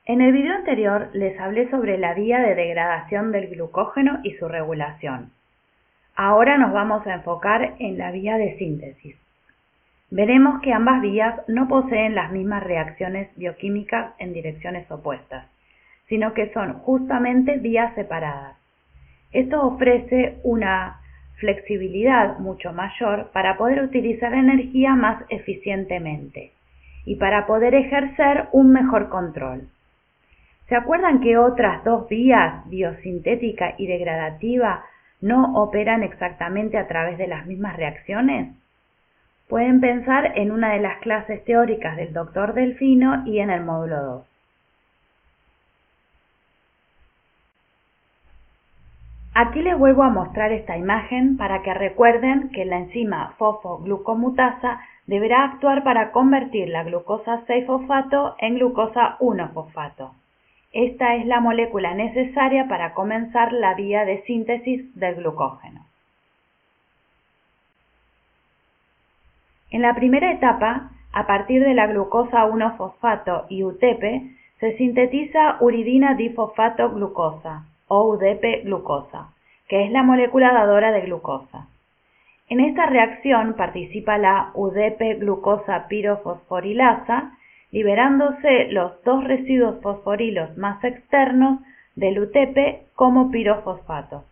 En el video anterior les hablé sobre la vía de degradación del glucógeno y su regulación. Ahora nos vamos a enfocar en la vía de síntesis. Veremos que ambas vías no poseen las mismas reacciones bioquímicas en direcciones opuestas, sino que son justamente vías separadas. Esto ofrece una flexibilidad mucho mayor para poder utilizar energía más eficientemente y para poder ejercer un mejor control. ¿Se acuerdan que otras dos vías, biosintética y degradativa, no operan exactamente a través de las mismas reacciones? Pueden pensar en una de las clases teóricas del Dr. Delfino y en el módulo 2. Aquí les vuelvo a mostrar esta imagen para que recuerden que la enzima fosfoglucomutasa deberá actuar para convertir la glucosa 6-fosfato en glucosa 1-fosfato. Esta es la molécula necesaria para comenzar la vía de síntesis del glucógeno. En la primera etapa, a partir de la glucosa 1-fosfato y UTP, se sintetiza uridina difosfato glucosa o UDP-glucosa, que es la molécula dadora de glucosa. En esta reacción participa la UDP-glucosa pirofosforilasa, liberándose los dos residuos fosforilos más externos del UTP como pirofosfato.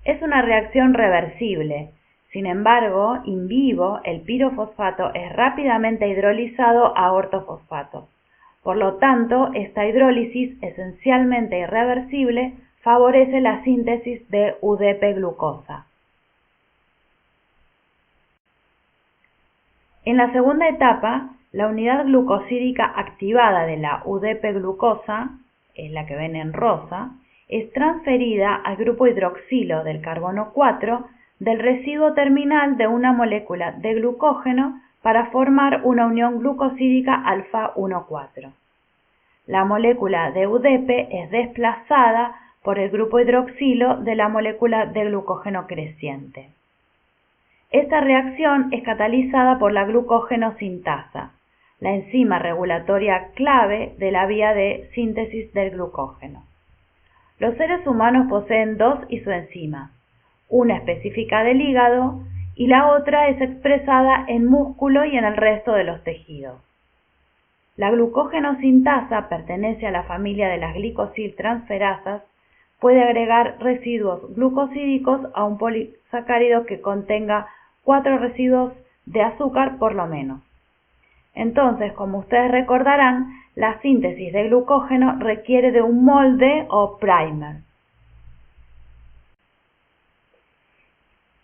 Es una reacción reversible. Sin embargo, in vivo, el pirofosfato es rápidamente hidrolizado a ortofosfato. Por lo tanto, esta hidrólisis, esencialmente irreversible, favorece la síntesis de UDP-glucosa. En la segunda etapa, la unidad glucosídica activada de la UDP-glucosa, es la que ven en rosa, es transferida al grupo hidroxilo del carbono 4 del residuo terminal de una molécula de glucógeno para formar una unión glucosídica alfa-1,4. La molécula de UDP es desplazada por el grupo hidroxilo de la molécula de glucógeno creciente. Esta reacción es catalizada por la glucógeno sintasa, la enzima regulatoria clave de la vía de síntesis del glucógeno. Los seres humanos poseen dos isoenzimas, una específica del hígado y la otra es expresada en músculo y en el resto de los tejidos. La glucógeno sintasa pertenece a la familia de las glicosiltransferasas, puede agregar residuos glucosídicos a un polisacárido que contenga 4 residuos de azúcar por lo menos. Entonces, como ustedes recordarán, la síntesis de glucógeno requiere de un molde o primer.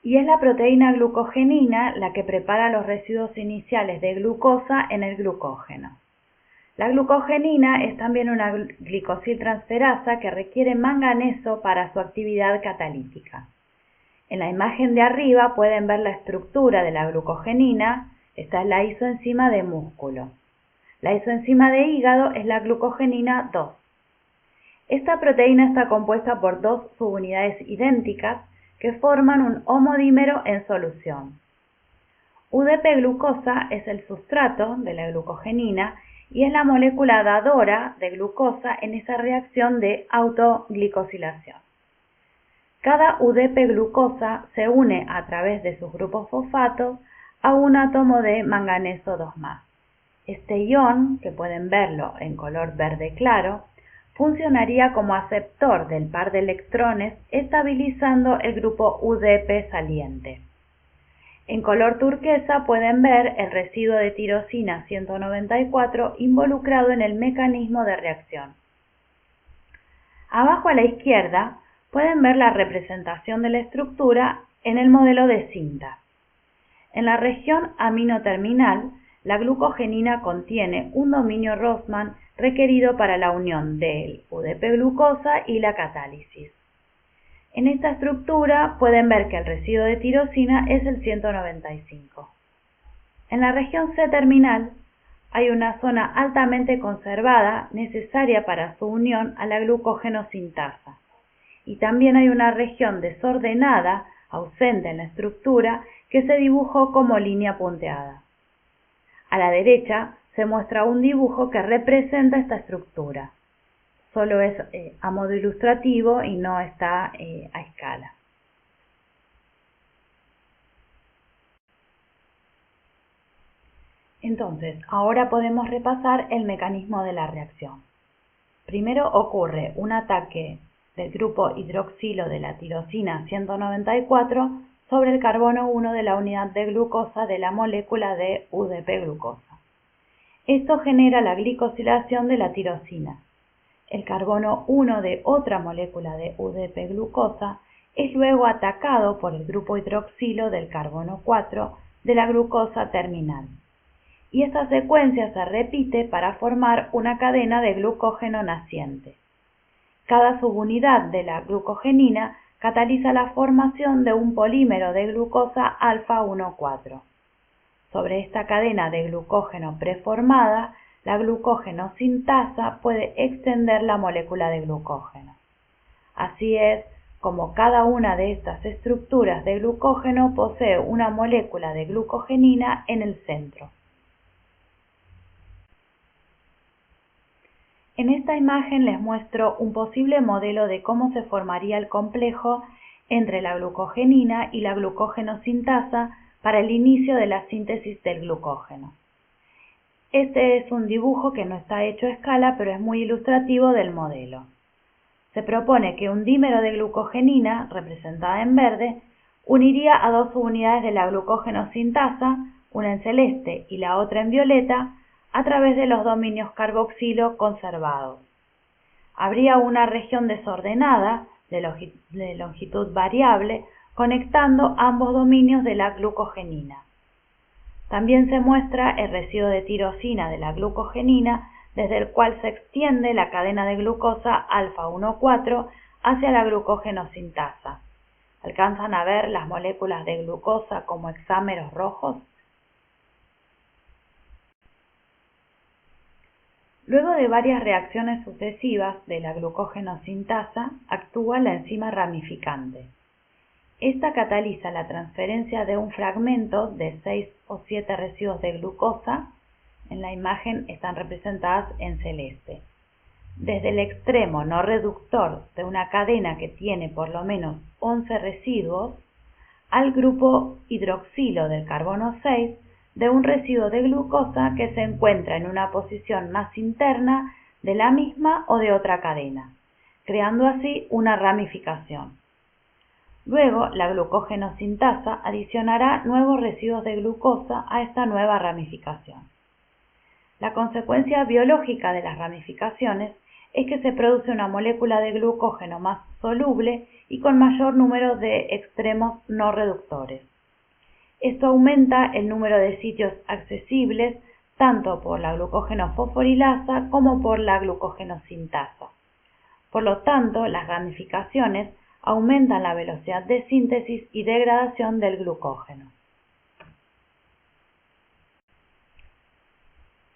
Y es la proteína glucogenina la que prepara los residuos iniciales de glucosa en el glucógeno. La glucogenina es también una glicosiltransferasa que requiere manganeso para su actividad catalítica. En la imagen de arriba pueden ver la estructura de la glucogenina. Esta es la isoenzima de músculo. La isoenzima de hígado es la glucogenina 2. Esta proteína está compuesta por dos subunidades idénticas que forman un homodímero en solución. UDP-glucosa es el sustrato de la glucogenina y es la molécula dadora de glucosa en esa reacción de autoglicosilación. Cada UDP-glucosa se une a través de sus grupos fosfatos a un átomo de manganeso 2+. Este ion, que pueden verlo en color verde claro, funcionaría como aceptor del par de electrones, estabilizando el grupo UDP saliente. En color turquesa pueden ver el residuo de tirosina 194 involucrado en el mecanismo de reacción. Abajo a la izquierda pueden ver la representación de la estructura en el modelo de cinta. En la región aminoterminal, la glucogenina contiene un dominio Rossmann requerido para la unión del UDP-glucosa y la catálisis. En esta estructura pueden ver que el residuo de tirosina es el 195. En la región C-terminal hay una zona altamente conservada necesaria para su unión a la glucógeno sintasa. Y también hay una región desordenada, ausente en la estructura, que se dibujó como línea punteada. A la derecha se muestra un dibujo que representa esta estructura. solo es a modo ilustrativo y no está a escala. Entonces, ahora podemos repasar el mecanismo de la reacción. Primero ocurre un ataque del grupo hidroxilo de la tirosina 194 sobre el carbono 1 de la unidad de glucosa de la molécula de UDP-glucosa. Esto genera la glicosilación de la tirosina. El carbono 1 de otra molécula de UDP-glucosa es luego atacado por el grupo hidroxilo del carbono 4 de la glucosa terminal. Y esta secuencia se repite para formar una cadena de glucógeno naciente. Cada subunidad de la glucogenina cataliza la formación de un polímero de glucosa alfa 1,4. Sobre esta cadena de glucógeno preformada, la glucógeno sintasa puede extender la molécula de glucógeno. Así es como cada una de estas estructuras de glucógeno posee una molécula de glucogenina en el centro. En esta imagen les muestro un posible modelo de cómo se formaría el complejo entre la glucogenina y la glucógeno sintasa para el inicio de la síntesis del glucógeno. Este es un dibujo que no está hecho a escala, pero es muy ilustrativo del modelo. Se propone que un dímero de glucogenina, representada en verde, uniría a dos subunidades de la glucógeno sintasa, una en celeste y la otra en violeta, a través de los dominios carboxilo conservados. Habría una región desordenada de longitud variable conectando ambos dominios de la glucogenina. También se muestra el residuo de tirosina de la glucogenina, desde el cual se extiende la cadena de glucosa alfa 1,4 hacia la glucógeno sintasa. ¿Alcanzan a ver las moléculas de glucosa como hexámeros rojos? Luego de varias reacciones sucesivas de la glucógeno sintasa, actúa la enzima ramificante. Esta cataliza la transferencia de un fragmento de 6 o 7 residuos de glucosa, en la imagen están representadas en celeste, desde el extremo no reductor de una cadena que tiene por lo menos 11 residuos, al grupo hidroxilo del carbono 6, de un residuo de glucosa que se encuentra en una posición más interna de la misma o de otra cadena, creando así una ramificación. Luego, la glucógeno sintasa adicionará nuevos residuos de glucosa a esta nueva ramificación. La consecuencia biológica de las ramificaciones es que se produce una molécula de glucógeno más soluble y con mayor número de extremos no reductores. Esto aumenta el número de sitios accesibles tanto por la glucógeno fosforilasa como por la glucógeno sintasa. Por lo tanto, las ramificaciones aumentan la velocidad de síntesis y degradación del glucógeno.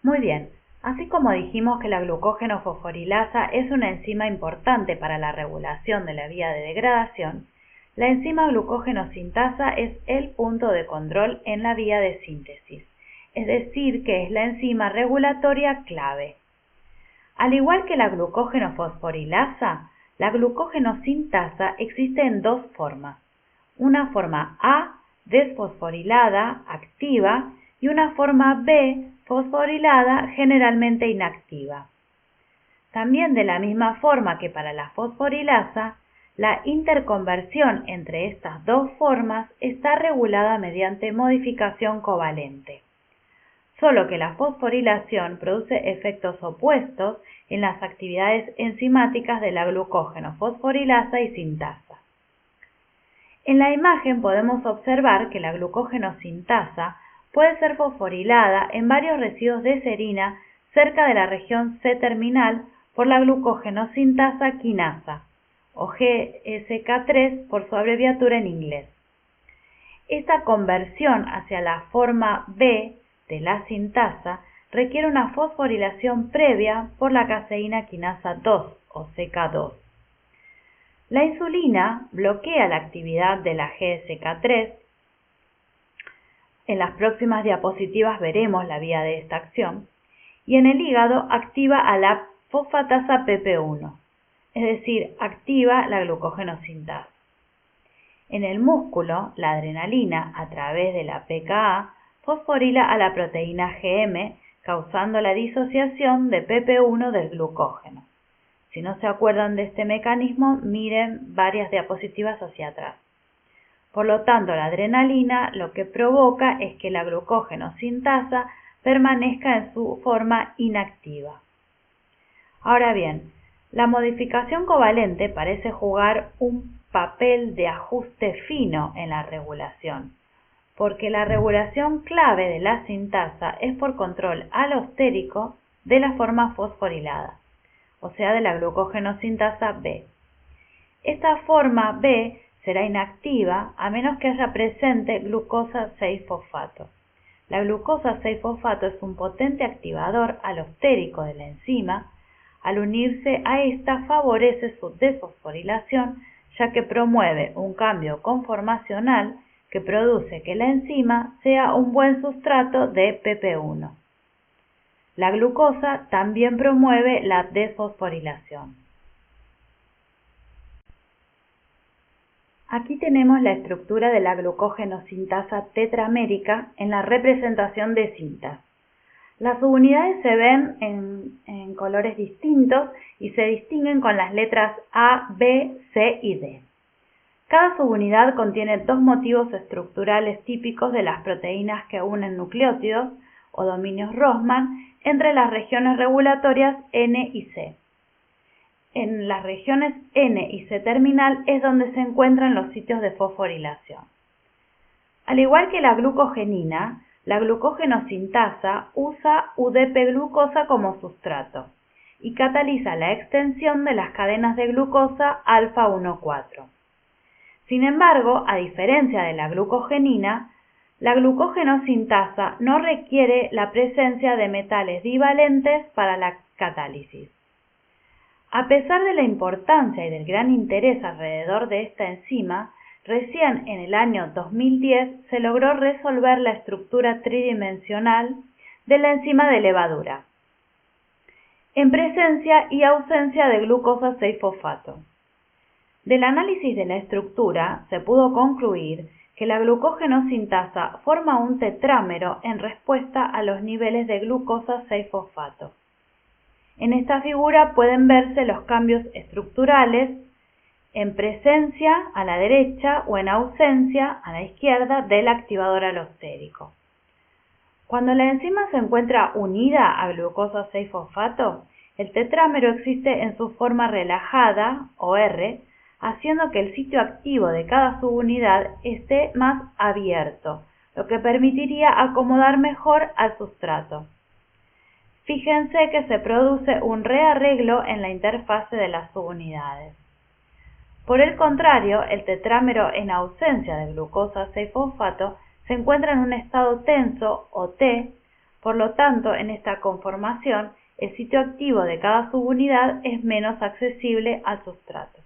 Muy bien, así como dijimos que la glucógeno fosforilasa es una enzima importante para la regulación de la vía de degradación, la enzima glucógeno sintasa es el punto de control en la vía de síntesis, es decir, que es la enzima regulatoria clave. Al igual que la glucógeno fosforilasa, la glucógeno sintasa existe en dos formas, una forma A desfosforilada, activa, y una forma B fosforilada, generalmente inactiva. También de la misma forma que para la fosforilasa, la interconversión entre estas dos formas está regulada mediante modificación covalente. Solo que la fosforilación produce efectos opuestos en las actividades enzimáticas de la glucógeno fosforilasa y sintasa. En la imagen podemos observar que la glucógeno sintasa puede ser fosforilada en varios residuos de serina cerca de la región C-terminal por la glucógeno sintasa quinasa, o GSK3 por su abreviatura en inglés. Esta conversión hacia la forma B de la sintasa requiere una fosforilación previa por la caseína quinasa 2 o CK2. La insulina bloquea la actividad de la GSK3. En las próximas diapositivas veremos la vía de esta acción. Y en el hígado activa a la fosfatasa PP1, es decir, activa la glucógeno-sintasa. En el músculo, la adrenalina, a través de la pKa, fosforila a la proteína Gm, causando la disociación de PP1 del glucógeno. Si no se acuerdan de este mecanismo, miren varias diapositivas hacia atrás. Por lo tanto, la adrenalina lo que provoca es que la glucógeno-sintasa permanezca en su forma inactiva. Ahora bien, la modificación covalente parece jugar un papel de ajuste fino en la regulación, porque la regulación clave de la sintasa es por control alostérico de la forma fosforilada, o sea, de la glucógeno-sintasa B. Esta forma B será inactiva a menos que haya presente glucosa 6-fosfato. La glucosa 6-fosfato es un potente activador alostérico de la enzima. Al unirse a esta favorece su desfosforilación, ya que promueve un cambio conformacional que produce que la enzima sea un buen sustrato de PP1. La glucosa también promueve la desfosforilación. Aquí tenemos la estructura de la glucógeno-sintasa tetramérica en la representación de cintas. Las subunidades se ven en colores distintos y se distinguen con las letras A, B, C y D. Cada subunidad contiene dos motivos estructurales típicos de las proteínas que unen nucleótidos o dominios Rossmann entre las regiones regulatorias N y C. En las regiones N y C terminal es donde se encuentran los sitios de fosforilación. Al igual que la glucogenina, la glucógeno-sintasa usa UDP-glucosa como sustrato y cataliza la extensión de las cadenas de glucosa alfa 1,4. Sin embargo, a diferencia de la glucogenina, la glucógeno-sintasa no requiere la presencia de metales divalentes para la catálisis. A pesar de la importancia y del gran interés alrededor de esta enzima, recién en el año 2010 se logró resolver la estructura tridimensional de la enzima de levadura, en presencia y ausencia de glucosa 6-fosfato. Del análisis de la estructura se pudo concluir que la glucógeno-sintasa forma un tetrámero en respuesta a los niveles de glucosa 6-fosfato. En esta figura pueden verse los cambios estructurales en presencia a la derecha o en ausencia a la izquierda del activador alostérico. Cuando la enzima se encuentra unida a glucosa 6-fosfato, el tetrámero existe en su forma relajada, o R, haciendo que el sitio activo de cada subunidad esté más abierto, lo que permitiría acomodar mejor al sustrato. Fíjense que se produce un rearreglo en la interfase de las subunidades. Por el contrario, el tetrámero en ausencia de glucosa 6-fosfato se encuentra en un estado tenso o T, por lo tanto, en esta conformación, el sitio activo de cada subunidad es menos accesible al sustrato.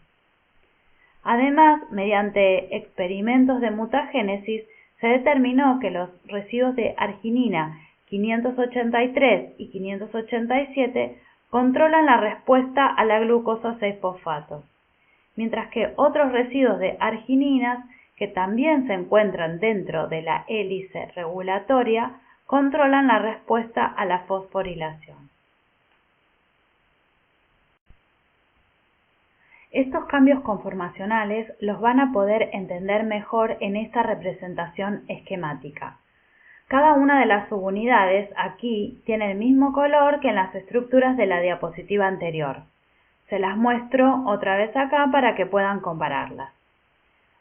Además, mediante experimentos de mutagénesis, se determinó que los residuos de arginina 583 y 587 controlan la respuesta a la glucosa 6-fosfato, mientras que otros residuos de argininas, que también se encuentran dentro de la hélice regulatoria, controlan la respuesta a la fosforilación. Estos cambios conformacionales los van a poder entender mejor en esta representación esquemática. Cada una de las subunidades aquí tiene el mismo color que en las estructuras de la diapositiva anterior. Se las muestro otra vez acá para que puedan compararlas.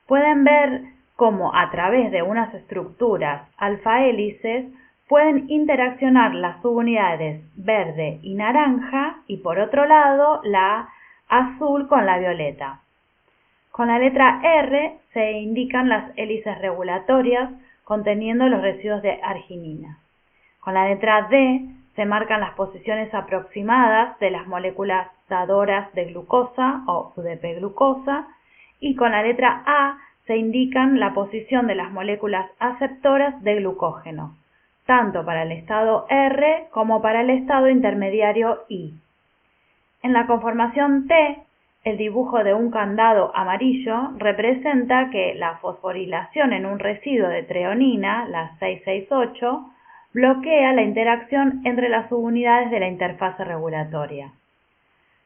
Pueden ver cómo a través de unas estructuras alfa-hélices pueden interaccionar las subunidades verde y naranja y por otro lado la azul con la violeta. Con la letra R se indican las hélices regulatorias conteniendo los residuos de arginina. Con la letra D se marcan las posiciones aproximadas de las moléculas dadoras de glucosa o UDP-glucosa y con la letra A se indican la posición de las moléculas aceptoras de glucógeno, tanto para el estado R como para el estado intermediario I. En la conformación T, el dibujo de un candado amarillo representa que la fosforilación en un residuo de treonina, la 668, bloquea la interacción entre las subunidades de la interfase regulatoria.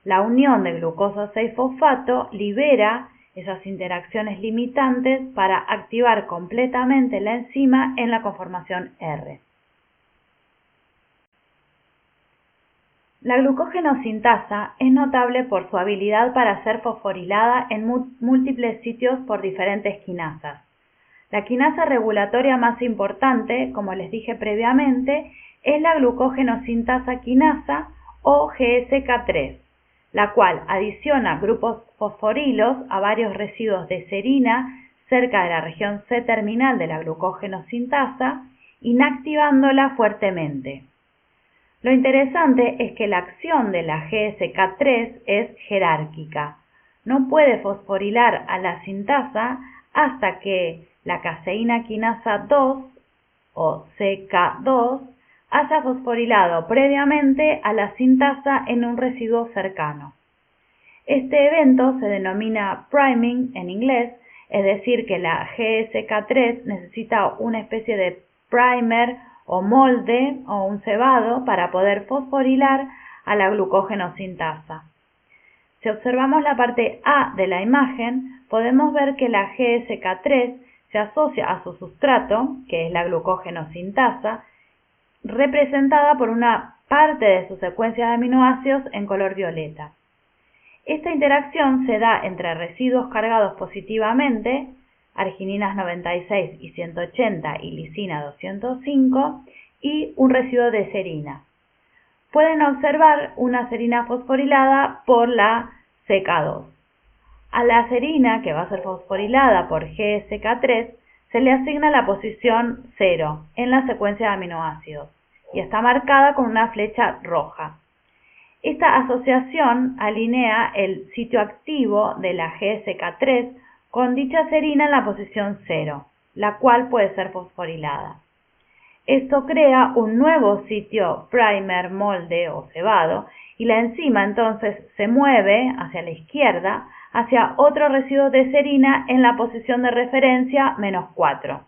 La unión de glucosa 6-fosfato libera esas interacciones limitantes para activar completamente la enzima en la conformación R. La glucógenosintasa es notable por su habilidad para ser fosforilada en múltiples sitios por diferentes quinasas. La quinasa regulatoria más importante, como les dije previamente, es la glucógenosintasa quinasa o GSK3, la cual adiciona grupos fosforilos a varios residuos de serina cerca de la región C-terminal de la glucógenosintasa, inactivándola fuertemente. Lo interesante es que la acción de la GSK3 es jerárquica. No puede fosforilar a la sintasa hasta que la caseína quinasa 2 o CK2 haya fosforilado previamente a la sintasa en un residuo cercano. Este evento se denomina priming en inglés, es decir que la GSK3 necesita una especie de primer o molde o un cebado para poder fosforilar a la glucógenosintasa. Si observamos la parte A de la imagen, podemos ver que la GSK3 se asocia a su sustrato, que es la glucógenosintasa, representada por una parte de su secuencia de aminoácidos en color violeta. Esta interacción se da entre residuos cargados positivamente, argininas 96 y 180 y lisina 205, y un residuo de serina. Pueden observar una serina fosforilada por la CK2. A la serina, que va a ser fosforilada por GSK3, se le asigna la posición 0 en la secuencia de aminoácidos y está marcada con una flecha roja. Esta asociación alinea el sitio activo de la GSK3 con dicha serina en la posición 0, la cual puede ser fosforilada. Esto crea un nuevo sitio primer, molde o cebado, y la enzima entonces se mueve hacia la izquierda, hacia otro residuo de serina en la posición de referencia -4.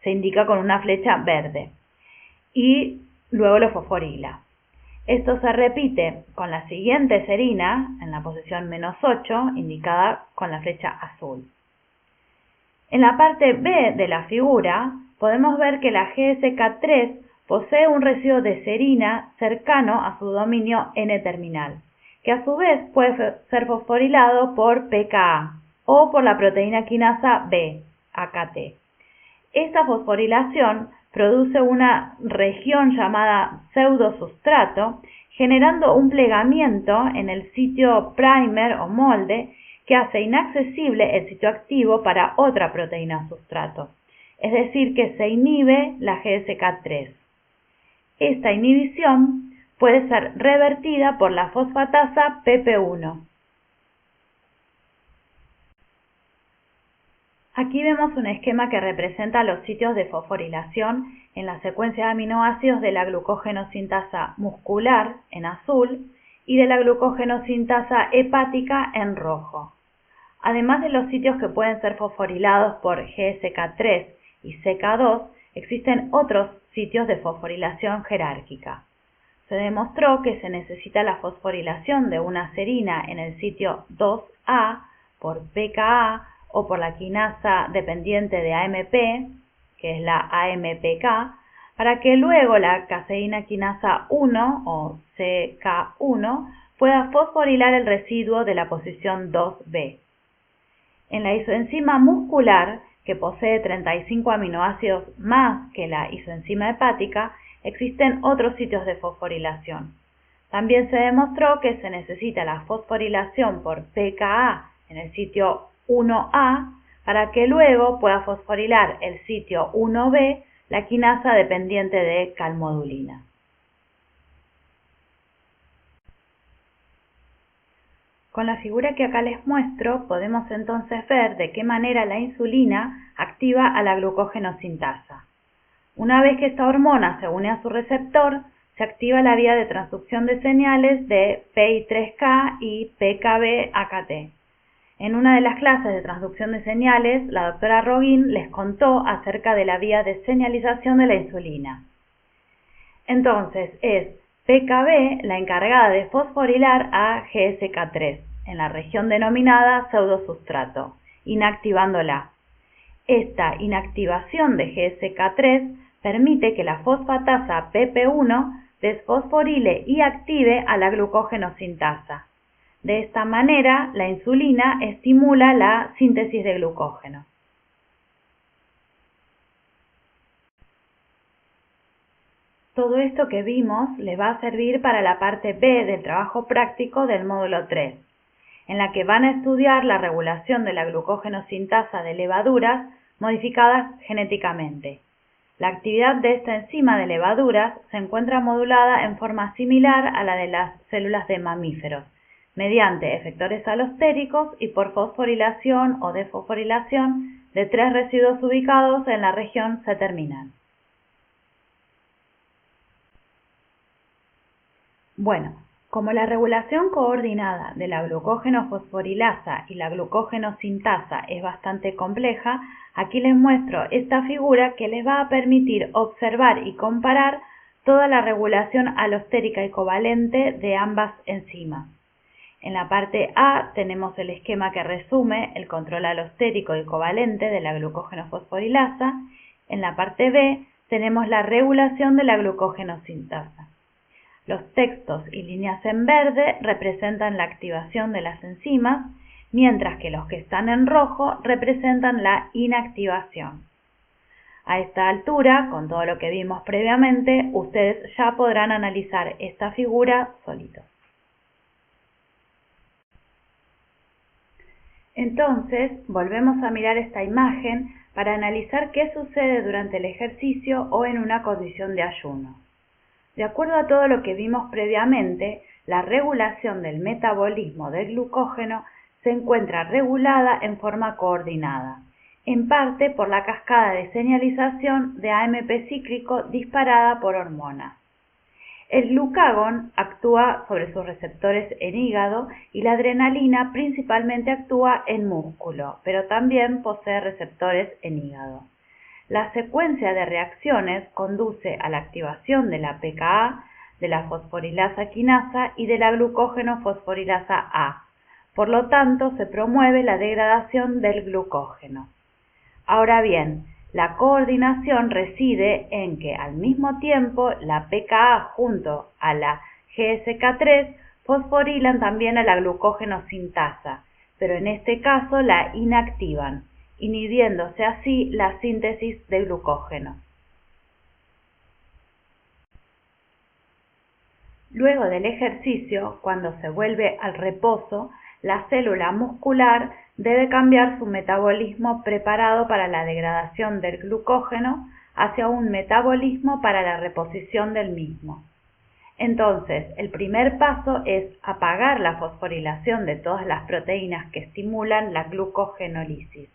Se indica con una flecha verde. Y luego lo fosforila. Esto se repite con la siguiente serina en la posición -8, indicada con la flecha azul. En la parte B de la figura podemos ver que la GSK3 posee un residuo de serina cercano a su dominio N-terminal, que a su vez puede ser fosforilado por pKa o por la proteína quinasa B, AKT. Esta fosforilación produce una región llamada pseudosustrato, generando un plegamiento en el sitio primer o molde que hace inaccesible el sitio activo para otra proteína sustrato, es decir, que se inhibe la GSK3. Esta inhibición puede ser revertida por la fosfatasa PP1. Aquí vemos un esquema que representa los sitios de fosforilación en la secuencia de aminoácidos de la glucógenosintasa muscular en azul y de la glucógenosintasa hepática en rojo. Además de los sitios que pueden ser fosforilados por GSK3 y CK2, existen otros sitios de fosforilación jerárquica. Se demostró que se necesita la fosforilación de una serina en el sitio 2A por pKa o por la quinasa dependiente de AMP, que es la AMPK, para que luego la caseína quinasa 1 o CK1 pueda fosforilar el residuo de la posición 2B. En la isoenzima muscular, que posee 35 aminoácidos más que la isoenzima hepática, existen otros sitios de fosforilación. También se demostró que se necesita la fosforilación por pKa en el sitio 1A para que luego pueda fosforilar el sitio 1B, la quinasa dependiente de calmodulina. Con la figura que acá les muestro, podemos entonces ver de qué manera la insulina activa a la glucógenosintasa. Una vez que esta hormona se une a su receptor, se activa la vía de transducción de señales de PI3K y PKB-AKT. En una de las clases de transducción de señales, la doctora Rogin les contó acerca de la vía de señalización de la insulina. Entonces, es PKB la encargada de fosforilar a GSK3 en la región denominada pseudosustrato, inactivándola. Esta inactivación de GSK3 permite que la fosfatasa PP1 desfosforile y active a la glucógeno-sintasa. De esta manera, la insulina estimula la síntesis de glucógeno. Todo esto que vimos les va a servir para la parte B del trabajo práctico del módulo 3, en la que van a estudiar la regulación de la glucógeno-sintasa de levaduras modificadas genéticamente. La actividad de esta enzima de levaduras se encuentra modulada en forma similar a la de las células de mamíferos, mediante efectores alostéricos y por fosforilación o desfosforilación de 3 residuos ubicados en la región C-terminal. Bueno, como la regulación coordinada de la glucógeno-fosforilasa y la glucógeno-sintasa es bastante compleja, aquí les muestro esta figura que les va a permitir observar y comparar toda la regulación alostérica y covalente de ambas enzimas. En la parte A tenemos el esquema que resume el control alostérico y covalente de la glucógeno-fosforilasa. En la parte B tenemos la regulación de la glucógeno-sintasa. Los textos y líneas en verde representan la activación de las enzimas, mientras que los que están en rojo representan la inactivación. A esta altura, con todo lo que vimos previamente, ustedes ya podrán analizar esta figura solitos. Entonces, volvemos a mirar esta imagen para analizar qué sucede durante el ejercicio o en una condición de ayuno. De acuerdo a todo lo que vimos previamente, la regulación del metabolismo del glucógeno se encuentra regulada en forma coordinada, en parte por la cascada de señalización de AMP cíclico disparada por hormonas. El glucagón actúa sobre sus receptores en hígado y la adrenalina principalmente actúa en músculo, pero también posee receptores en hígado. La secuencia de reacciones conduce a la activación de la pKa, de la fosforilasa quinasa y de la glucógeno fosforilasa A. Por lo tanto, se promueve la degradación del glucógeno. Ahora bien, la coordinación reside en que al mismo tiempo la pKa junto a la GSK3 fosforilan también a la glucógeno sintasa, pero en este caso la inactivan, inhibiéndose así la síntesis de glucógeno. Luego del ejercicio, cuando se vuelve al reposo, la célula muscular debe cambiar su metabolismo preparado para la degradación del glucógeno hacia un metabolismo para la reposición del mismo. Entonces, el primer paso es apagar la fosforilación de todas las proteínas que estimulan la glucogenólisis.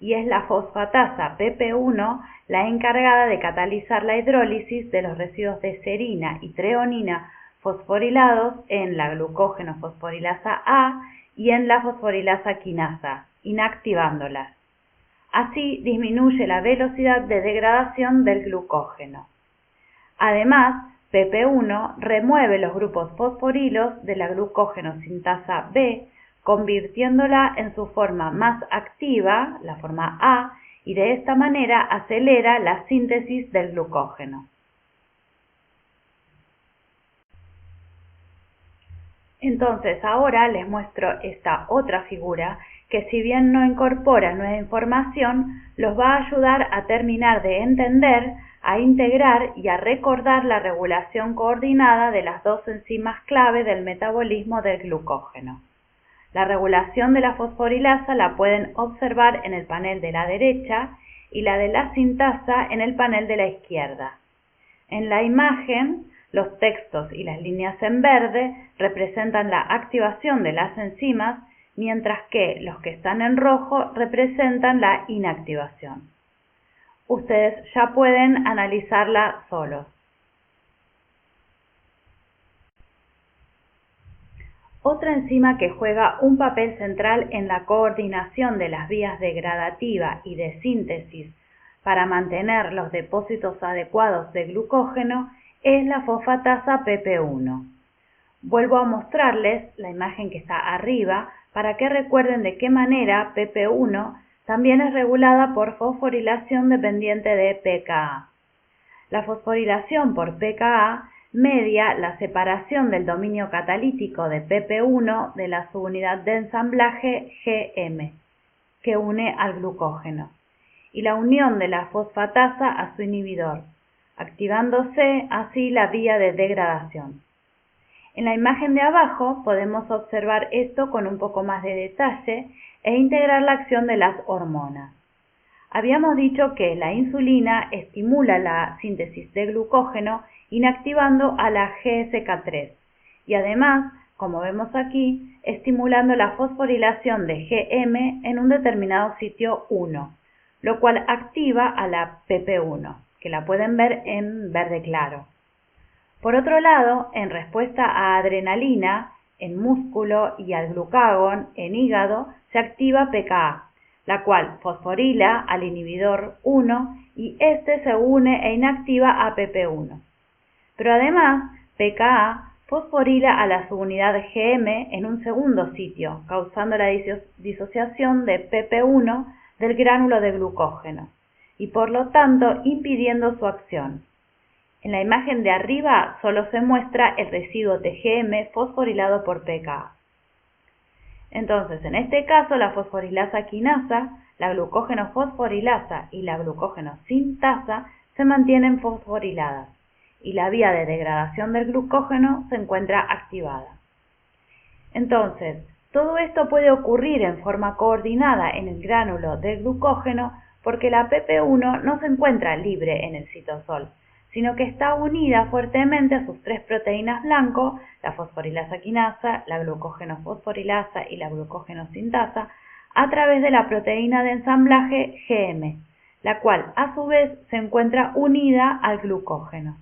Y es la fosfatasa PP1 la encargada de catalizar la hidrólisis de los residuos de serina y treonina fosforilados en la glucógeno fosforilasa A y en la fosforilasa quinasa, inactivándolas. Así disminuye la velocidad de degradación del glucógeno. Además, PP1 remueve los grupos fosforilos de la glucógeno sintasa B, convirtiéndola en su forma más activa, la forma A, y de esta manera acelera la síntesis del glucógeno. Entonces ahora les muestro esta otra figura que, si bien no incorpora nueva información, los va a ayudar a terminar de entender, a integrar y a recordar la regulación coordinada de las dos enzimas clave del metabolismo del glucógeno. La regulación de la fosforilasa la pueden observar en el panel de la derecha y la de la sintasa en el panel de la izquierda. En la imagen, los textos y las líneas en verde representan la activación de las enzimas, mientras que los que están en rojo representan la inactivación. Ustedes ya pueden analizarla solos. Otra enzima que juega un papel central en la coordinación de las vías degradativa y de síntesis para mantener los depósitos adecuados de glucógeno es la fosfatasa PP1. Vuelvo a mostrarles la imagen que está arriba para que recuerden de qué manera PP1 también es regulada por fosforilación dependiente de pKa. La fosforilación por pKa media la separación del dominio catalítico de PP1 de la subunidad de ensamblaje Gm, que une al glucógeno, y la unión de la fosfatasa a su inhibidor, activándose así la vía de degradación. En la imagen de abajo podemos observar esto con un poco más de detalle e integrar la acción de las hormonas. Habíamos dicho que la insulina estimula la síntesis de glucógeno inactivando a la GSK3 y además, como vemos aquí, estimulando la fosforilación de Gm en un determinado sitio 1, lo cual activa a la PP1, que la pueden ver en verde claro. Por otro lado, en respuesta a adrenalina en músculo y al glucagón en hígado, se activa pKa, la cual fosforila al inhibidor 1 y este se une e inactiva a PP1. Pero además, pKa fosforila a la subunidad Gm en un segundo sitio, causando la disociación de PP1 del gránulo de glucógeno y por lo tanto impidiendo su acción. En la imagen de arriba solo se muestra el residuo de Gm fosforilado por pKa. Entonces, en este caso, la fosforilasa quinasa, la glucógeno fosforilasa y la glucógeno sintasa se mantienen fosforiladas y la vía de degradación del glucógeno se encuentra activada. Entonces, todo esto puede ocurrir en forma coordinada en el gránulo de glucógeno porque la PP1 no se encuentra libre en el citosol, sino que está unida fuertemente a sus tres proteínas blanco, la fosforilasa quinasa, la glucógeno fosforilasa y la glucógeno sintasa, a través de la proteína de ensamblaje Gm, la cual a su vez se encuentra unida al glucógeno.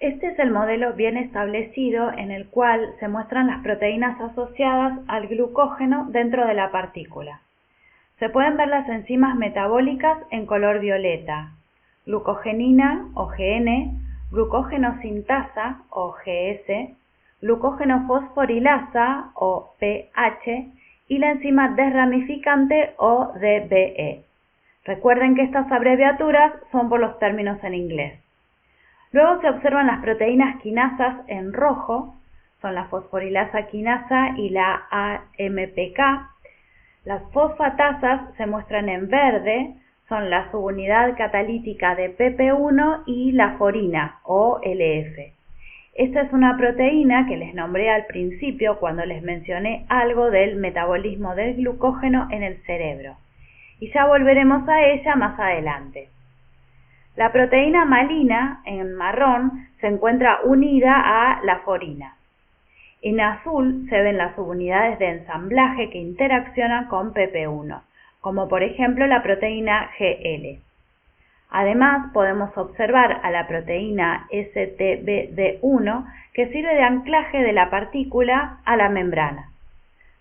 Este es el modelo bien establecido en el cual se muestran las proteínas asociadas al glucógeno dentro de la partícula. Se pueden ver las enzimas metabólicas en color violeta, glucogenina o Gn, glucógeno sintasa o Gs, glucógeno fosforilasa o PH y la enzima desramificante o DBE. Recuerden que estas abreviaturas son por los términos en inglés. Luego se observan las proteínas quinasas en rojo, son la fosforilasa quinasa y la AMPK. Las fosfatasas se muestran en verde, son la subunidad catalítica de PP1 y la forina o LF. Esta es una proteína que les nombré al principio cuando les mencioné algo del metabolismo del glucógeno en el cerebro, y ya volveremos a ella más adelante. La proteína malina, en marrón, se encuentra unida a la forina. En azul se ven las subunidades de ensamblaje que interaccionan con PP1, como por ejemplo la proteína GL. Además, podemos observar a la proteína STBD1 que sirve de anclaje de la partícula a la membrana.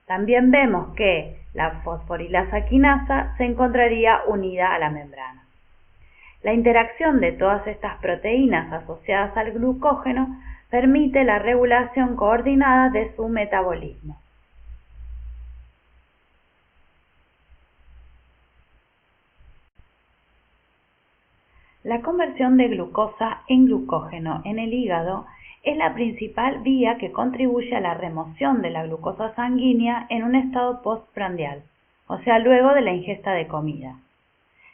También vemos que la fosforilasa quinasa se encontraría unida a la membrana. La interacción de todas estas proteínas asociadas al glucógeno permite la regulación coordinada de su metabolismo. La conversión de glucosa en glucógeno en el hígado es la principal vía que contribuye a la remoción de la glucosa sanguínea en un estado postprandial, o sea, luego de la ingesta de comida.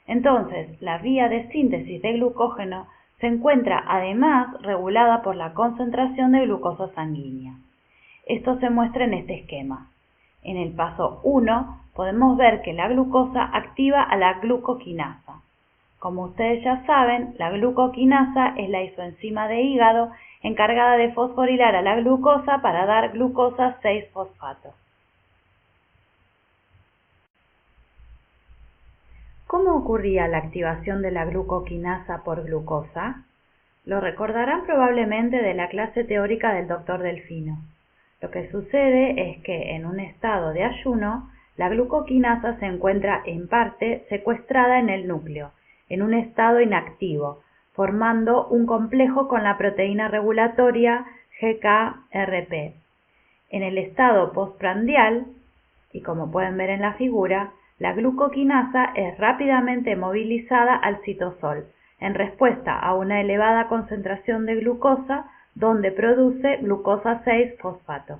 Entonces, la vía de síntesis de glucógeno se encuentra además regulada por la concentración de glucosa sanguínea. Esto se muestra en este esquema. En el paso 1 podemos ver que la glucosa activa a la glucoquinasa. Como ustedes ya saben, la glucoquinasa es la isoenzima de hígado encargada de fosforilar a la glucosa para dar glucosa 6-fosfato. ¿Cómo ocurría la activación de la glucoquinasa por glucosa? Lo recordarán probablemente de la clase teórica del Dr. Delfino. Lo que sucede es que en un estado de ayuno, la glucoquinasa se encuentra en parte secuestrada en el núcleo, en un estado inactivo, formando un complejo con la proteína regulatoria GKRP. En el estado postprandial, y como pueden ver en la figura, la glucoquinasa es rápidamente movilizada al citosol, en respuesta a una elevada concentración de glucosa, donde produce glucosa 6-fosfato.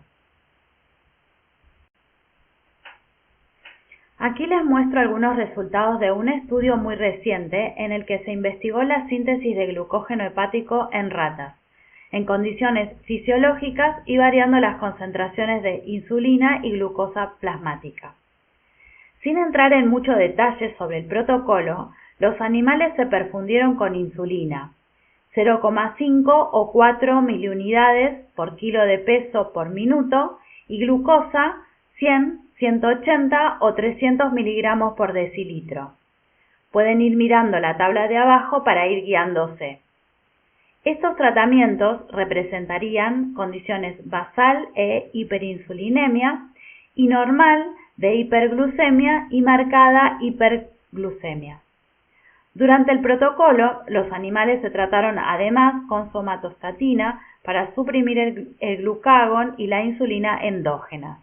Aquí les muestro algunos resultados de un estudio muy reciente en el que se investigó la síntesis de glucógeno hepático en ratas, en condiciones fisiológicas y variando las concentraciones de insulina y glucosa plasmática. Sin entrar en mucho detalle sobre el protocolo, los animales se perfundieron con insulina, 0,5 o 4 miliunidades por kilo de peso por minuto, y glucosa 100, 180 o 300 miligramos por decilitro. Pueden ir mirando la tabla de abajo para ir guiándose. Estos tratamientos representarían condiciones basal e hiperinsulinemia y normal de hiperglucemia y marcada hiperglucemia. Durante el protocolo, los animales se trataron además con somatostatina para suprimir el glucagón y la insulina endógena.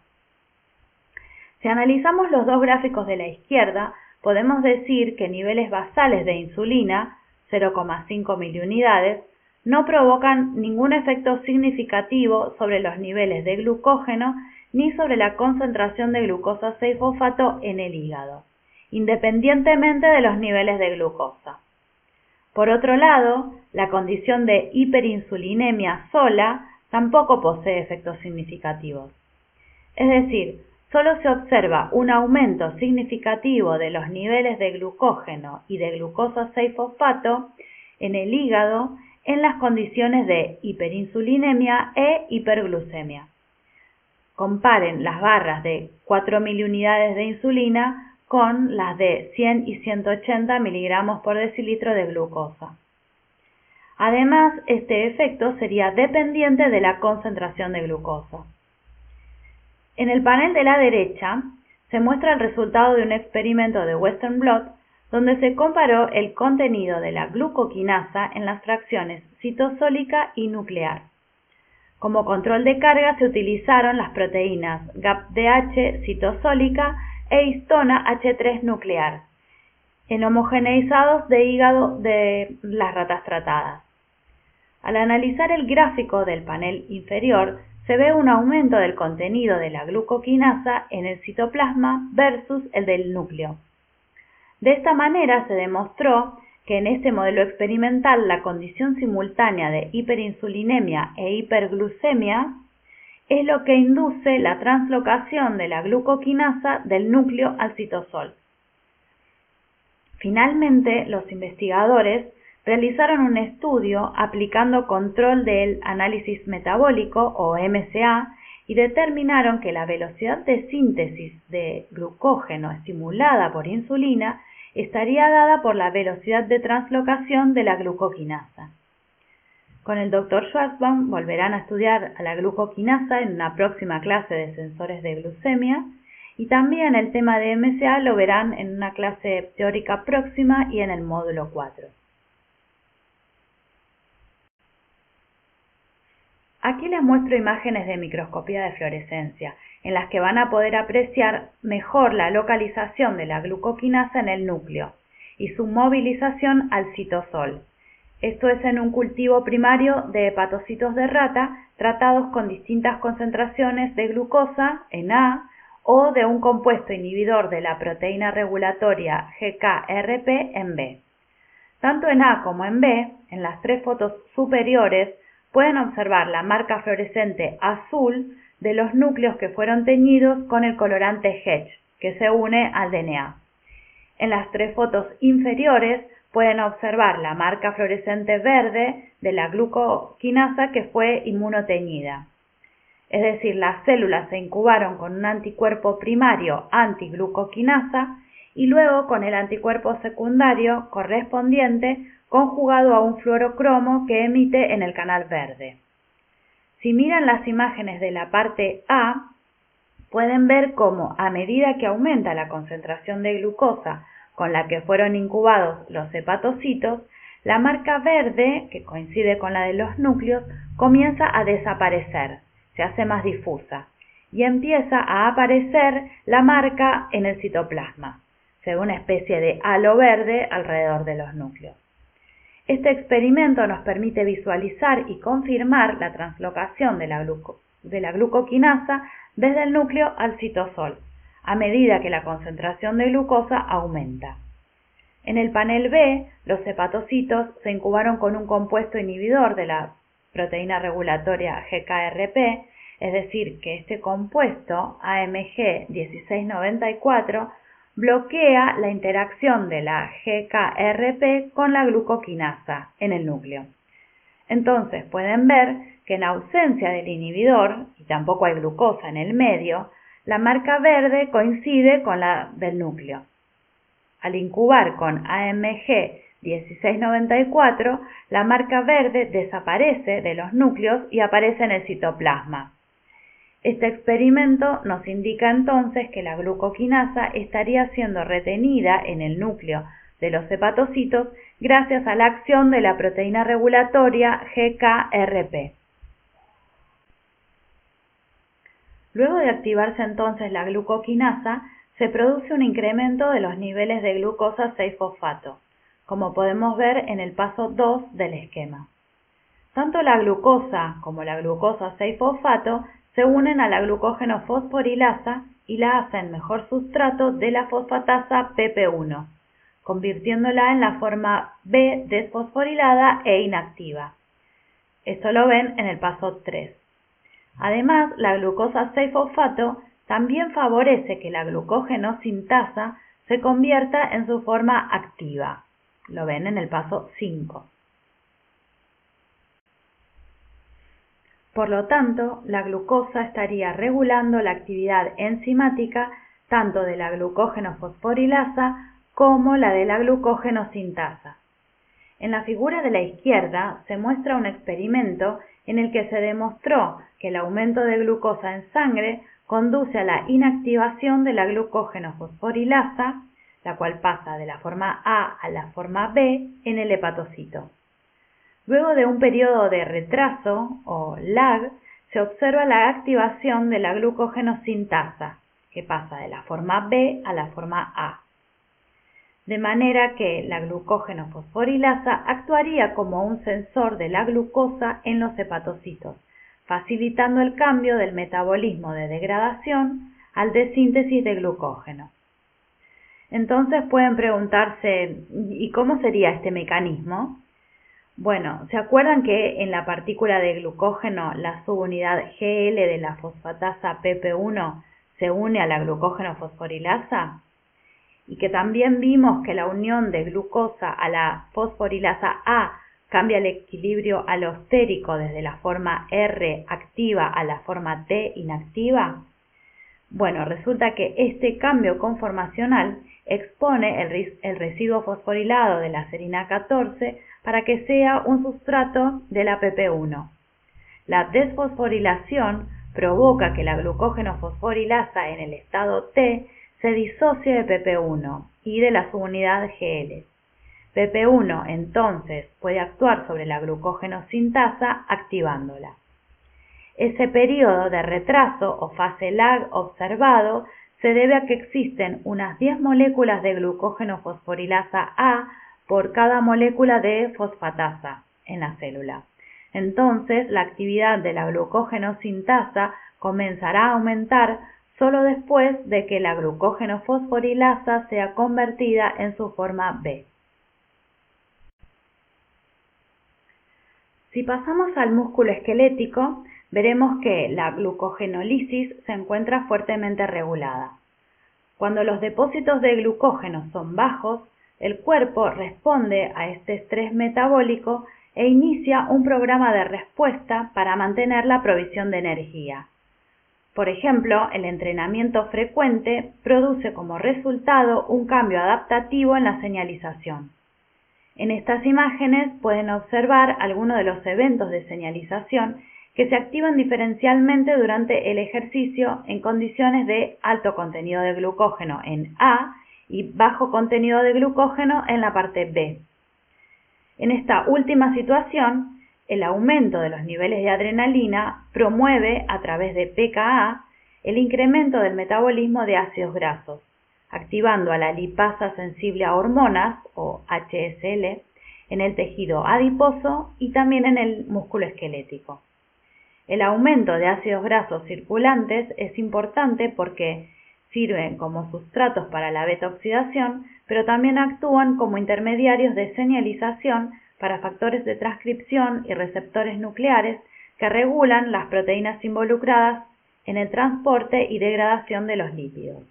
Si analizamos los dos gráficos de la izquierda, podemos decir que niveles basales de insulina, 0,5 miliunidades, no provocan ningún efecto significativo sobre los niveles de glucógeno ni sobre la concentración de glucosa 6-fosfato en el hígado, independientemente de los niveles de glucosa. Por otro lado, la condición de hiperinsulinemia sola tampoco posee efectos significativos. Es decir, solo se observa un aumento significativo de los niveles de glucógeno y de glucosa 6-fosfato en el hígado en las condiciones de hiperinsulinemia e hiperglucemia. Comparen las barras de 4 miliunidades de insulina con las de 100 y 180 miligramos por decilitro de glucosa. Además, este efecto sería dependiente de la concentración de glucosa. En el panel de la derecha se muestra el resultado de un experimento de Western blot donde se comparó el contenido de la glucoquinasa en las fracciones citosólica y nuclear. Como control de carga se utilizaron las proteínas GAPDH citosólica e histona H3 nuclear, en homogeneizados de hígado de las ratas tratadas. Al analizar el gráfico del panel inferior, se ve un aumento del contenido de la glucoquinasa en el citoplasma versus el del núcleo. De esta manera se demostró que en este modelo experimental la condición simultánea de hiperinsulinemia e hiperglucemia es lo que induce la translocación de la glucoquinasa del núcleo al citosol. Finalmente, los investigadores realizaron un estudio aplicando control del análisis metabólico o MCA y determinaron que la velocidad de síntesis de glucógeno estimulada por insulina estaría dada por la velocidad de translocación de la glucoquinasa. Con el Dr. Schwarzbaum volverán a estudiar a la glucoquinasa en una próxima clase de sensores de glucemia y también el tema de MCA lo verán en una clase teórica próxima y en el módulo 4. Aquí les muestro imágenes de microscopía de fluorescencia, en las que van a poder apreciar mejor la localización de la glucoquinasa en el núcleo y su movilización al citosol. Esto es en un cultivo primario de hepatocitos de rata tratados con distintas concentraciones de glucosa en A o de un compuesto inhibidor de la proteína regulatoria GKRP en B. Tanto en A como en B, en las tres fotos superiores, pueden observar la marca fluorescente azul de los núcleos que fueron teñidos con el colorante Hedge, que se une al DNA. En las tres fotos inferiores pueden observar la marca fluorescente verde de la glucoquinasa que fue inmunoteñida. Es decir, las células se incubaron con un anticuerpo primario antiglucoquinasa y luego con el anticuerpo secundario correspondiente conjugado a un fluorocromo que emite en el canal verde. Si miran las imágenes de la parte A, pueden ver cómo a medida que aumenta la concentración de glucosa con la que fueron incubados los hepatocitos, la marca verde, que coincide con la de los núcleos, comienza a desaparecer, se hace más difusa, y empieza a aparecer la marca en el citoplasma. Se ve una especie de halo verde alrededor de los núcleos. Este experimento nos permite visualizar y confirmar la translocación de la glucoquinasa desde el núcleo al citosol, a medida que la concentración de glucosa aumenta. En el panel B, los hepatocitos se incubaron con un compuesto inhibidor de la proteína regulatoria GKRP, es decir, que este compuesto, AMG 1694, bloquea la interacción de la GKRP con la glucoquinasa en el núcleo. Entonces pueden ver que en ausencia del inhibidor, y tampoco hay glucosa en el medio, la marca verde coincide con la del núcleo. Al incubar con AMG 1694, la marca verde desaparece de los núcleos y aparece en el citoplasma. Este experimento nos indica entonces que la glucoquinasa estaría siendo retenida en el núcleo de los hepatocitos gracias a la acción de la proteína regulatoria GKRP. Luego de activarse entonces la glucoquinasa, se produce un incremento de los niveles de glucosa 6-fosfato, como podemos ver en el paso 2 del esquema. Tanto la glucosa como la glucosa 6-fosfato se unen a la glucógeno fosforilasa y la hacen mejor sustrato de la fosfatasa PP1, convirtiéndola en la forma B desfosforilada e inactiva. Esto lo ven en el paso 3. Además, la glucosa 6-fosfato también favorece que la glucógeno sintasa se convierta en su forma activa. Lo ven en el paso 5. Por lo tanto, la glucosa estaría regulando la actividad enzimática tanto de la glucógeno fosforilasa como la de la glucógeno sintasa. En la figura de la izquierda se muestra un experimento en el que se demostró que el aumento de glucosa en sangre conduce a la inactivación de la glucógeno fosforilasa, la cual pasa de la forma A a la forma B en el hepatocito. Luego de un periodo de retraso o lag, se observa la activación de la glucógeno sintasa, que pasa de la forma B a la forma A. De manera que la glucógeno fosforilasa actuaría como un sensor de la glucosa en los hepatocitos, facilitando el cambio del metabolismo de degradación al de síntesis de glucógeno. Entonces pueden preguntarse, ¿y cómo sería este mecanismo? Bueno, ¿se acuerdan que en la partícula de glucógeno la subunidad GL de la fosfatasa PP1 se une a la glucógeno fosforilasa? Y que también vimos que la unión de glucosa a la fosforilasa A cambia el equilibrio alostérico desde la forma R activa a la forma T inactiva. Bueno, resulta que este cambio conformacional expone el residuo fosforilado de la serina 14 para que sea un sustrato de la PP1. La desfosforilación provoca que la glucógeno fosforilasa en el estado T se disocie de PP1 y de la subunidad GL. PP1 entonces puede actuar sobre la glucógeno sintasa activándola. Ese periodo de retraso o fase lag observado se debe a que existen unas 10 moléculas de glucógeno fosforilasa A por cada molécula de fosfatasa en la célula. Entonces, la actividad de la glucógeno sintasa comenzará a aumentar solo después de que la glucógeno fosforilasa sea convertida en su forma B. Si pasamos al músculo esquelético, veremos que la glucogenólisis se encuentra fuertemente regulada. Cuando los depósitos de glucógeno son bajos, el cuerpo responde a este estrés metabólico e inicia un programa de respuesta para mantener la provisión de energía. Por ejemplo, el entrenamiento frecuente produce como resultado un cambio adaptativo en la señalización. En estas imágenes pueden observar algunos de los eventos de señalización que se activan diferencialmente durante el ejercicio en condiciones de alto contenido de glucógeno en A y bajo contenido de glucógeno en la parte B. En esta última situación, el aumento de los niveles de adrenalina promueve a través de pKa el incremento del metabolismo de ácidos grasos, activando a la lipasa sensible a hormonas, o HSL, en el tejido adiposo y también en el músculo esquelético. El aumento de ácidos grasos circulantes es importante porque sirven como sustratos para la beta-oxidación, pero también actúan como intermediarios de señalización para factores de transcripción y receptores nucleares que regulan las proteínas involucradas en el transporte y degradación de los lípidos.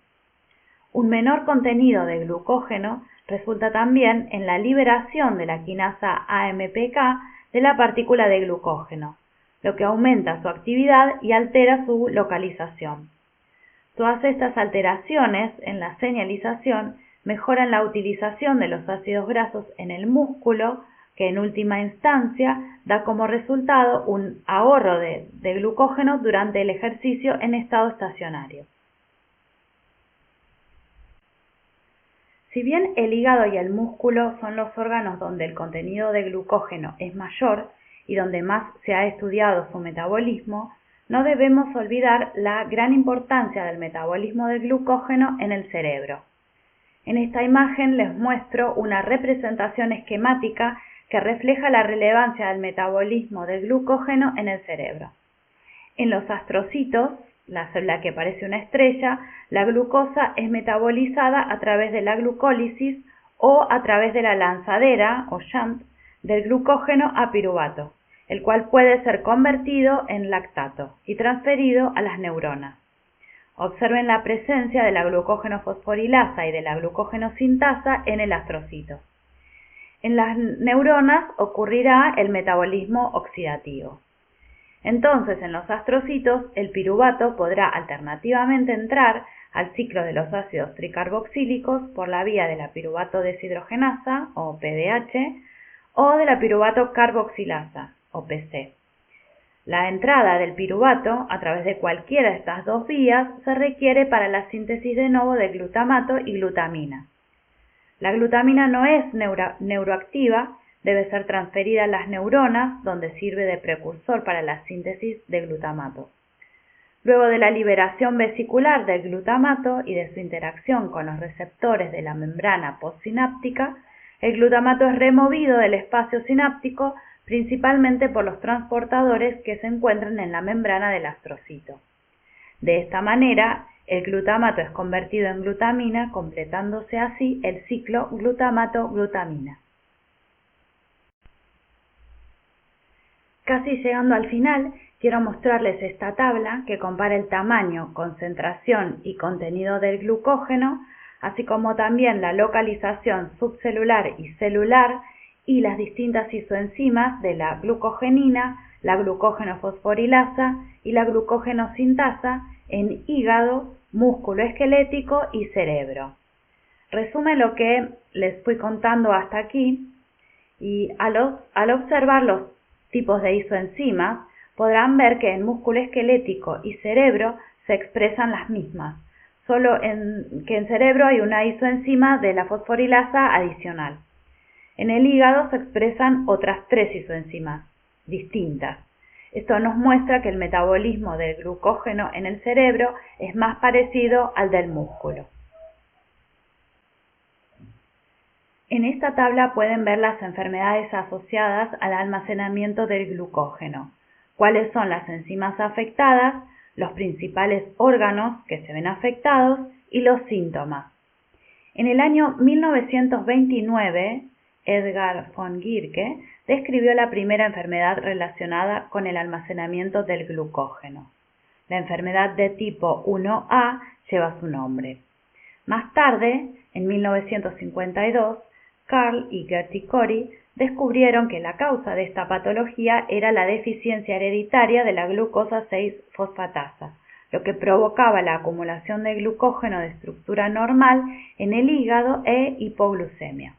Un menor contenido de glucógeno resulta también en la liberación de la quinasa AMPK de la partícula de glucógeno, lo que aumenta su actividad y altera su localización. Todas estas alteraciones en la señalización mejoran la utilización de los ácidos grasos en el músculo, que en última instancia da como resultado un ahorro de glucógeno durante el ejercicio en estado estacionario. Si bien el hígado y el músculo son los órganos donde el contenido de glucógeno es mayor y donde más se ha estudiado su metabolismo, no debemos olvidar la gran importancia del metabolismo del glucógeno en el cerebro. En esta imagen les muestro una representación esquemática que refleja la relevancia del metabolismo del glucógeno en el cerebro. En los astrocitos, la célula que parece una estrella, la glucosa es metabolizada a través de la glucólisis o a través de la lanzadera o shunt del glucógeno a piruvato, el cual puede ser convertido en lactato y transferido a las neuronas. Observen la presencia de la glucógeno fosforilasa y de la glucógeno sintasa en el astrocito. En las neuronas ocurrirá el metabolismo oxidativo. Entonces, en los astrocitos, el piruvato podrá alternativamente entrar al ciclo de los ácidos tricarboxílicos por la vía de la piruvato deshidrogenasa, o PDH, o de la piruvato carboxilasa, o PC. La entrada del piruvato a través de cualquiera de estas dos vías se requiere para la síntesis de nuevo de glutamato y glutamina. La glutamina no es neuroactiva, debe ser transferida a las neuronas, donde sirve de precursor para la síntesis de glutamato. Luego de la liberación vesicular del glutamato y de su interacción con los receptores de la membrana postsináptica, el glutamato es removido del espacio sináptico principalmente por los transportadores que se encuentran en la membrana del astrocito. De esta manera, el glutamato es convertido en glutamina, completándose así el ciclo glutamato-glutamina. Casi llegando al final, quiero mostrarles esta tabla que compara el tamaño, concentración y contenido del glucógeno, así como también la localización subcelular y celular y las distintas isoenzimas de la glucogenina, la glucógeno fosforilasa y la glucógeno sintasa en hígado, músculo esquelético y cerebro. Resume lo que les fui contando hasta aquí y al observar los tipos de isoenzimas podrán ver que en músculo esquelético y cerebro se expresan las mismas, solo que en cerebro hay una isoenzima de la fosforilasa adicional. En el hígado se expresan otras 3 isoenzimas distintas. Esto nos muestra que el metabolismo del glucógeno en el cerebro es más parecido al del músculo. En esta tabla pueden ver las enfermedades asociadas al almacenamiento del glucógeno, cuáles son las enzimas afectadas, los principales órganos que se ven afectados y los síntomas. En el año 1929, Edgar von Guericke describió la primera enfermedad relacionada con el almacenamiento del glucógeno. La enfermedad de tipo 1A lleva su nombre. Más tarde, en 1952, Carl y Gerty Cori descubrieron que la causa de esta patología era la deficiencia hereditaria de la glucosa 6-fosfatasa, lo que provocaba la acumulación de glucógeno de estructura normal en el hígado e hipoglucemia.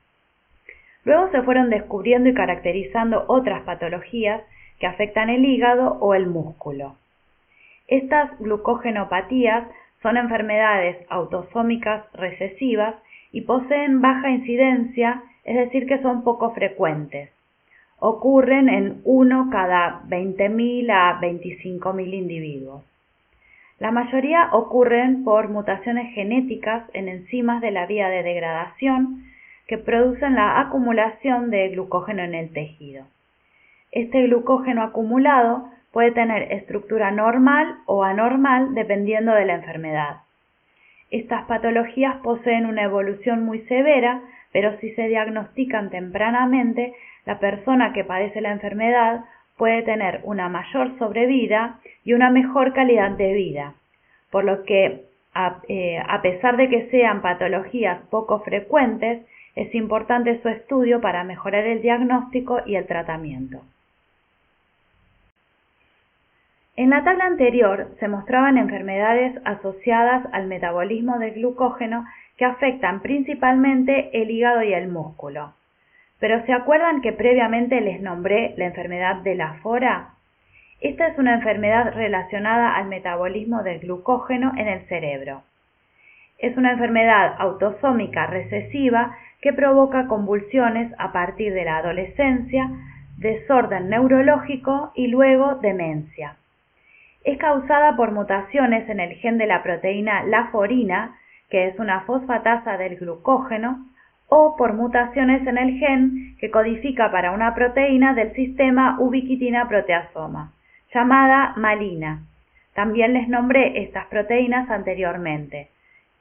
Luego se fueron descubriendo y caracterizando otras patologías que afectan el hígado o el músculo. Estas glucogenopatías son enfermedades autosómicas recesivas y poseen baja incidencia, es decir, que son poco frecuentes. Ocurren en 1 cada 20.000 a 25.000 individuos. La mayoría ocurren por mutaciones genéticas en enzimas de la vía de degradación que producen la acumulación de glucógeno en el tejido. Este glucógeno acumulado puede tener estructura normal o anormal dependiendo de la enfermedad. Estas patologías poseen una evolución muy severa, pero si se diagnostican tempranamente, la persona que padece la enfermedad puede tener una mayor sobrevida y una mejor calidad de vida, por lo que, a pesar de que sean patologías poco frecuentes, es importante su estudio para mejorar el diagnóstico y el tratamiento. En la tabla anterior se mostraban enfermedades asociadas al metabolismo del glucógeno que afectan principalmente el hígado y el músculo. Pero ¿se acuerdan que previamente les nombré la enfermedad de la fora? Esta es una enfermedad relacionada al metabolismo del glucógeno en el cerebro. Es una enfermedad autosómica recesiva que provoca convulsiones a partir de la adolescencia, desorden neurológico y luego demencia. Es causada por mutaciones en el gen de la proteína laforina, que es una fosfatasa del glucógeno, o por mutaciones en el gen que codifica para una proteína del sistema ubiquitina proteasoma, llamada malina. También les nombré estas proteínas anteriormente.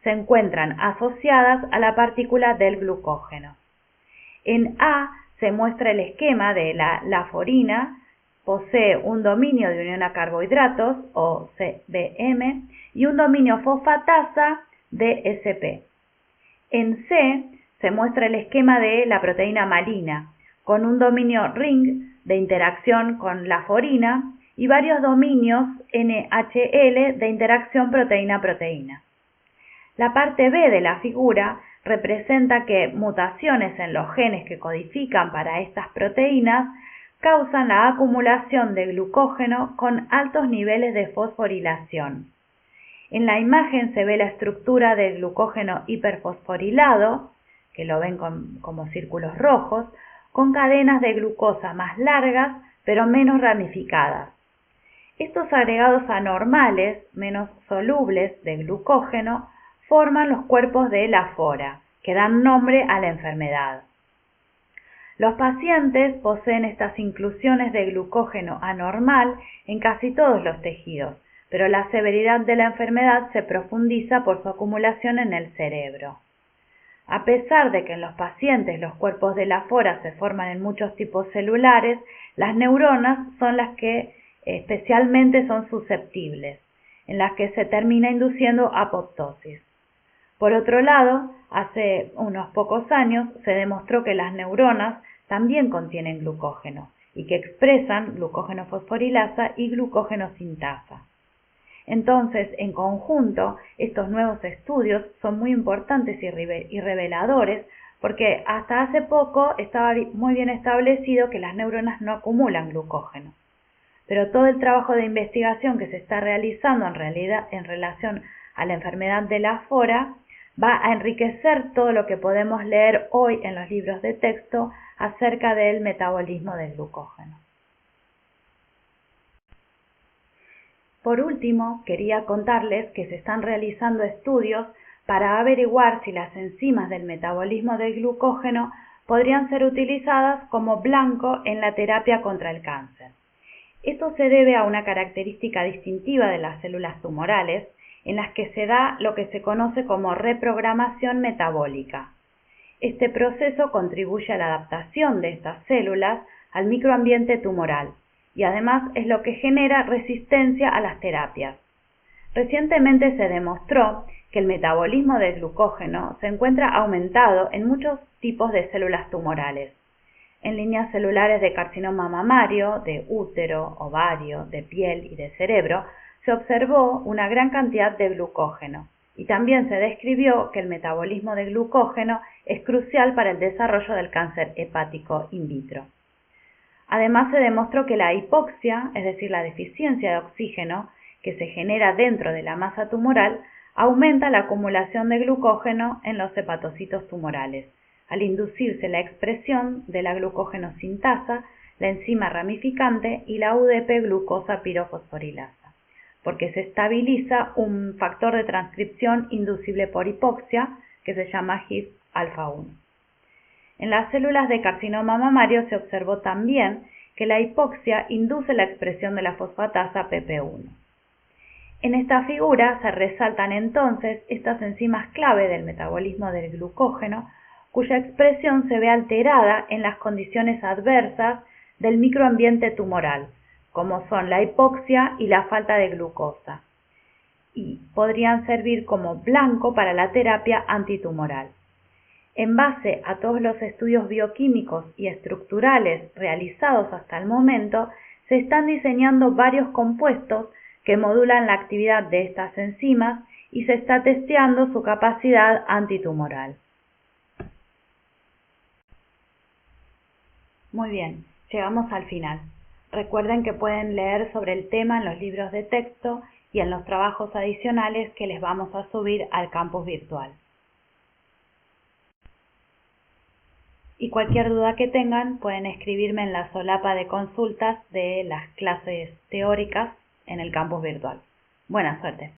Se encuentran asociadas a la partícula del glucógeno. En A se muestra el esquema de la laforina. Posee un dominio de unión a carbohidratos, o CBM, y un dominio fosfatasa, DSP. En C se muestra el esquema de la proteína malina, con un dominio ring de interacción con la forina y varios dominios NHL de interacción proteína-proteína. La parte B de la figura representa que mutaciones en los genes que codifican para estas proteínas causan la acumulación de glucógeno con altos niveles de fosforilación. En la imagen se ve la estructura del glucógeno hiperfosforilado, que lo ven como círculos rojos, con cadenas de glucosa más largas pero menos ramificadas. Estos agregados anormales, menos solubles de glucógeno, forman los cuerpos de la fora, que dan nombre a la enfermedad. Los pacientes poseen estas inclusiones de glucógeno anormal en casi todos los tejidos, pero la severidad de la enfermedad se profundiza por su acumulación en el cerebro. A pesar de que en los pacientes los cuerpos de la fora se forman en muchos tipos celulares, las neuronas son las que especialmente son susceptibles, en las que se termina induciendo apoptosis. Por otro lado, hace unos pocos años se demostró que las neuronas también contienen glucógeno y que expresan glucógeno fosforilasa y glucógeno sintasa. Entonces, en conjunto, estos nuevos estudios son muy importantes y reveladores porque hasta hace poco estaba muy bien establecido que las neuronas no acumulan glucógeno. Pero todo el trabajo de investigación que se está realizando en relación a la enfermedad de la fora va a enriquecer todo lo que podemos leer hoy en los libros de texto acerca del metabolismo del glucógeno. Por último, quería contarles que se están realizando estudios para averiguar si las enzimas del metabolismo del glucógeno podrían ser utilizadas como blanco en la terapia contra el cáncer. Esto se debe a una característica distintiva de las células tumorales, en las que se da lo que se conoce como reprogramación metabólica. Este proceso contribuye a la adaptación de estas células al microambiente tumoral y además es lo que genera resistencia a las terapias. Recientemente se demostró que el metabolismo del glucógeno se encuentra aumentado en muchos tipos de células tumorales. En líneas celulares de carcinoma mamario, de útero, ovario, de piel y de cerebro, se observó una gran cantidad de glucógeno, Y también se describió que el metabolismo de glucógeno es crucial para el desarrollo del cáncer hepático in vitro. Además, se demostró que la hipoxia, es decir, la deficiencia de oxígeno que se genera dentro de la masa tumoral, aumenta la acumulación de glucógeno en los hepatocitos tumorales, al inducirse la expresión de la glucógeno-sintasa, la enzima ramificante y la UDP-glucosa pirofosforilasa, porque se estabiliza un factor de transcripción inducible por hipoxia que se llama HIF-alfa 1. En las células de carcinoma mamario se observó también que la hipoxia induce la expresión de la fosfatasa PP1. En esta figura se resaltan entonces estas enzimas clave del metabolismo del glucógeno, cuya expresión se ve alterada en las condiciones adversas del microambiente tumoral, como son la hipoxia y la falta de glucosa, y podrían servir como blanco para la terapia antitumoral. En base a todos los estudios bioquímicos y estructurales realizados hasta el momento, se están diseñando varios compuestos que modulan la actividad de estas enzimas y se está testeando su capacidad antitumoral. Muy bien, llegamos al final. Recuerden que pueden leer sobre el tema en los libros de texto y en los trabajos adicionales que les vamos a subir al campus virtual. Y cualquier duda que tengan pueden escribirme en la solapa de consultas de las clases teóricas en el campus virtual. Buena suerte.